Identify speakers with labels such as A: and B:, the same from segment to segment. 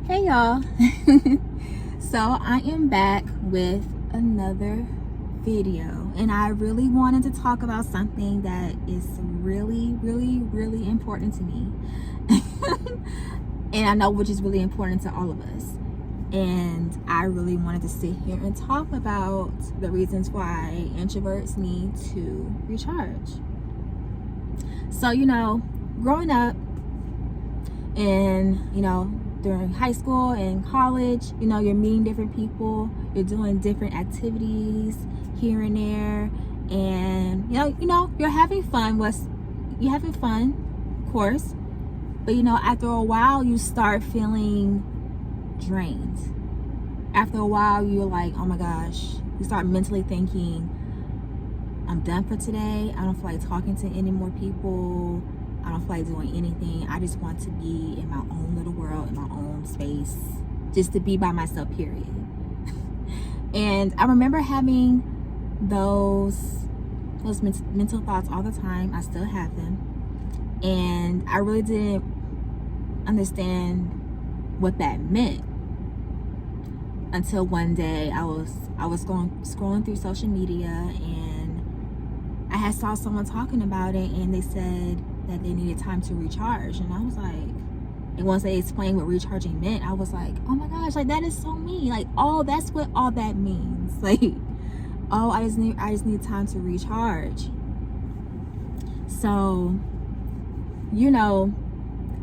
A: Hey y'all. So I am back with another video, and I really wanted to talk about something that is really important to me and I know which is really important to all of us. And I really wanted to sit here and talk about the reasons why introverts need to recharge. So, growing up and, during high school and college, you're meeting different people, you're doing different activities here and there, and you're having fun. You're having fun, of course, but after a while you start feeling drained. After a while you're like, oh my gosh, you start mentally thinking, I'm done for today. I don't feel like talking to any more people. I don't feel like doing anything. I just want to be in my own little world, in my own space, just to be by myself, period. And I remember having those mental thoughts all the time. I still have them. And I really didn't understand what that meant until one day I was scrolling through social media, and I had saw someone talking about it, and they said that they needed time to recharge. And I was like, and once they explained what recharging meant, I was like, oh my gosh, like that is so me. Like, oh, that's what all that means. Like, oh, I just need time to recharge. So,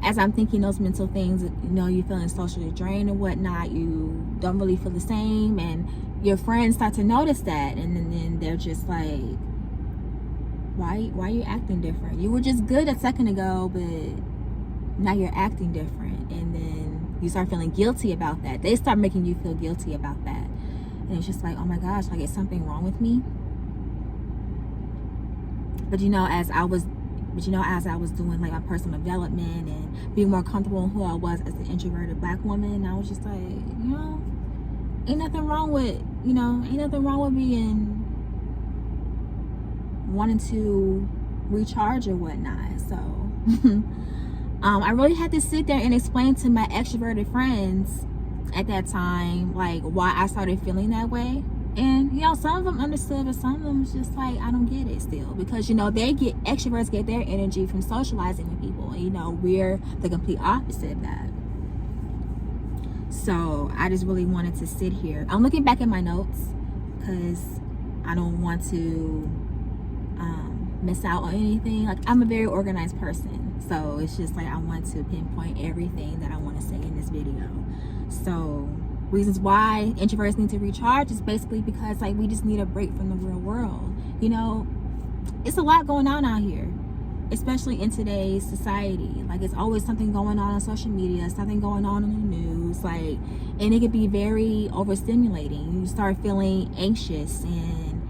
A: as I'm thinking those mental things, you're feeling socially drained and whatnot, you don't really feel the same, and your friends start to notice that, and then they're just like, why are you acting different? You were just good a second ago, but now you're acting different. And then you start feeling guilty about that. They start making you feel guilty about that. And it's just like, oh my gosh, like, is something wrong with me? But as I was doing like my personal development and being more comfortable in who I was as an introverted Black woman, I was just like, ain't nothing wrong with being wanting to recharge or whatnot. So I really had to sit there and explain to my extroverted friends at that time, like, why I started feeling that way. And some of them understood, but some of them was just like, I don't get it still, because extroverts get their energy from socializing with people, and we're the complete opposite of that. So I just really wanted to sit here. I'm looking back at my notes because I don't want to miss out on anything. Like, I'm a very organized person, so it's just like I want to pinpoint everything that I want to say in this video. So reasons why introverts need to recharge is basically because, like, we just need a break from the real world. It's a lot going on out here, especially in today's society. Like, it's always something going on social media, something going on in the news, like, and it could be very overstimulating. You start feeling anxious and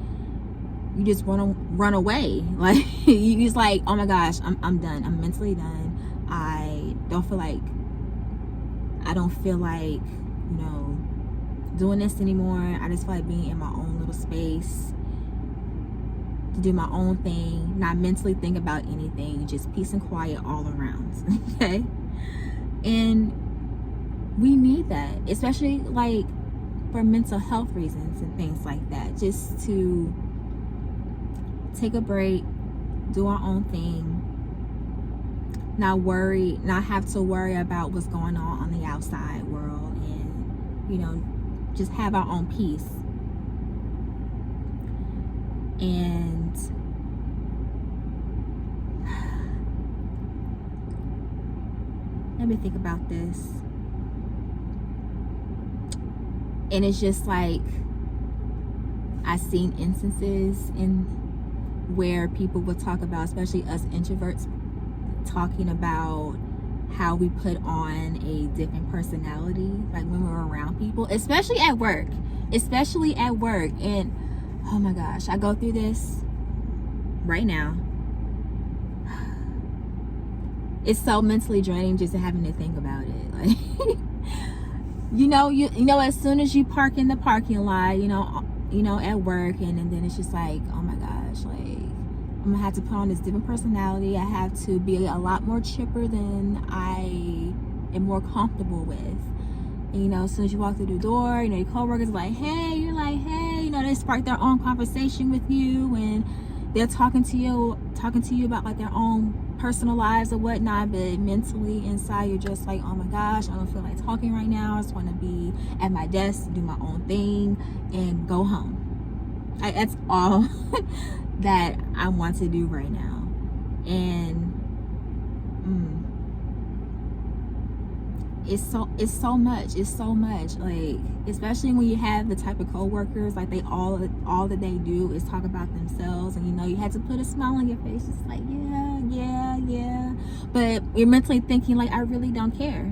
A: you just want to run away. Like, you just like, oh my gosh, I'm done. I'm mentally done. I don't feel like doing this anymore. I just feel like being in my own little space to do my own thing, not mentally think about anything, just peace and quiet all around. Okay? And we need that, especially like for mental health reasons and things like that, just to take a break, do our own thing, not have to worry about what's going on the outside world, and just have our own peace. And let me think about this. And it's just like, I've seen instances where people would talk about, especially us introverts, talking about how we put on a different personality, like when we're around people, especially at work. And oh my gosh, I go through this right now. It's so mentally draining just having to think about it. Like, as soon as you park in the parking lot, at work, and then it's just like, oh my gosh, like, I'm gonna have to put on this different personality. I have to be a lot more chipper than I am more comfortable with. And, you know, as soon as you walk through the door, you know, your coworkers are like, hey, you're like, hey, you know, they spark their own conversation with you, and they're talking to you about like their own personal lives or whatnot, but mentally inside you're just like, oh my gosh, I don't feel like talking right now. I just want to be at my desk, do my own thing, and go home. That's all that I want to do right now. And it's so much, like, especially when you have the type of coworkers, like, they all that they do is talk about themselves, and you know, you have to put a smile on your face. It's like, yeah, but you're mentally thinking like, I really don't care,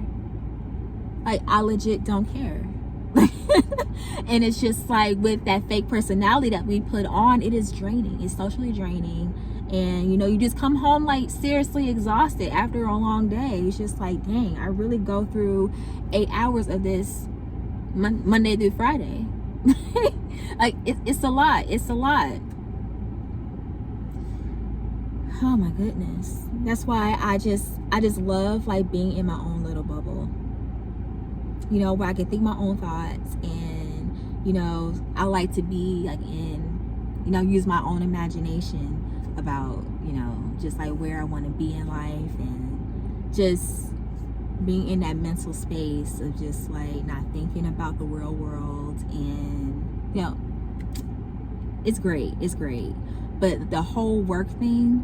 A: like, I legit don't care. And it's just like, with that fake personality that we put on, it is draining. It's socially draining. And you know, you just come home like seriously exhausted after a long day. It's just like, dang, I really go through 8 hours of this Monday through Friday. Like, it's a lot. Oh my goodness. That's why I just love like being in my own little bubble, you know, where I can think my own thoughts. And you know, I like to be like in, you know, use my own imagination about, you know, just like where I want to be in life, and just being in that mental space of just like not thinking about the real world. And you know, it's great, but the whole work thing,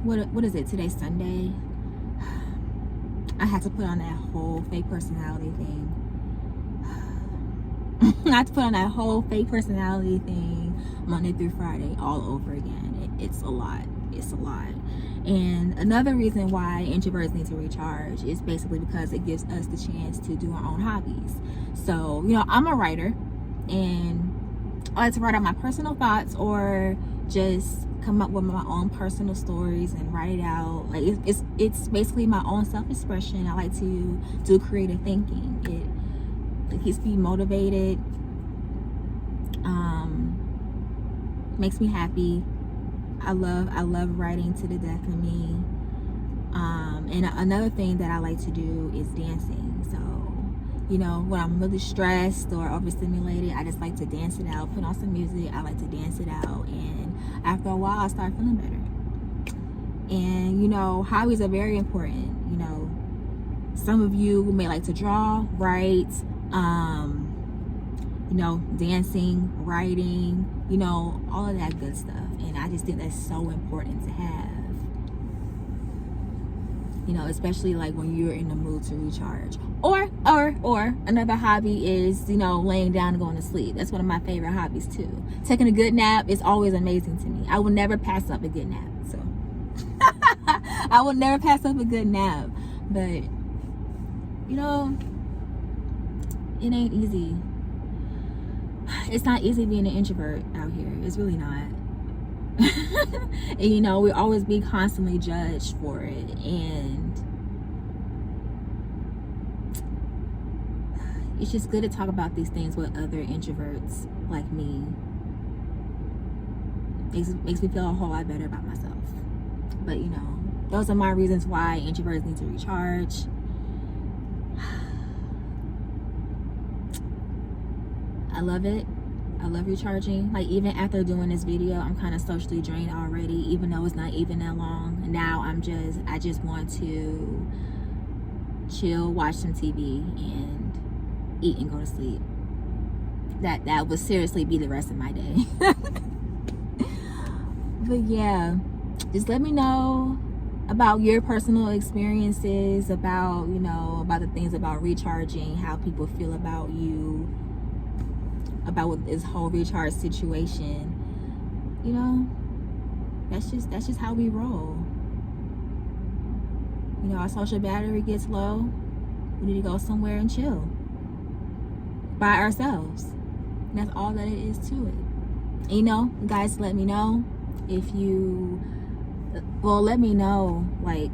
A: what is it, today's Sunday, I had to put on that whole fake personality thing. I have to put on that whole fake personality thing Monday through Friday all over again. It's a lot. And another reason why introverts need to recharge is basically because it gives us the chance to do our own hobbies. So, you know, I'm a writer, and I like to write out my personal thoughts, or just come up with my own personal stories and write it out. Like, it's basically my own self-expression. I like to do creative thinking. It keeps me motivated, makes me happy. I love writing to the death of me. And another thing that I like to do is dancing. So, you know, when I'm really stressed or overstimulated, I just like to dance it out, put on some music. I like to dance it out, and after a while I start feeling better. And you know, hobbies are very important. You know, some of you may like to draw, write, you know, dancing, writing, you know, all of that good stuff. And I just think that's so important to have, you know, especially like when you're in the mood to recharge. Or another hobby is, you know, laying down and going to sleep. That's one of my favorite hobbies too. Taking a good nap is always amazing to me. I will never pass up a good nap. So I will never pass up a good nap. But you know, it ain't easy. It's not easy being an introvert out here. It's really not. And you know, we always be constantly judged for it. And it's just good to talk about these things with other introverts like me. Makes me feel a whole lot better about myself. But you know, those are my reasons why introverts need to recharge. I love it. I love recharging. Like, even after doing this video, I'm kind of socially drained already, even though it's not even that long. And now I just want to chill, watch some TV, and eat and go to sleep. That would seriously be the rest of my day. But yeah, just let me know about your personal experiences, about, you know, about the things about recharging, how people feel about you, about this whole recharge situation. You know, that's just how we roll. You know, our social battery gets low, we need to go somewhere and chill by ourselves. And that's all that it is to it. And you know, guys, let me know if you, well, let me know like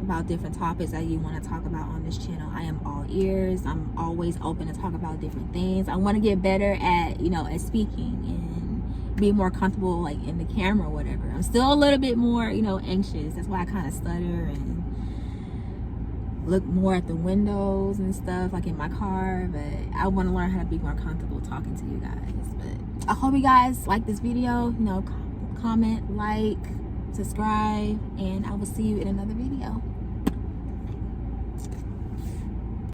A: about different topics that you want to talk about on this channel. I am all ears. I'm always open to talk about different things. I want to get better at, you know, at speaking and be more comfortable like in the camera or whatever. I'm still a little bit more, you know, anxious. That's why I kind of stutter and look more at the windows and stuff, like in my car. But I want to learn how to be more comfortable talking to you guys. But I hope you guys like this video. You know, comment, like, subscribe, and I will see you in another video.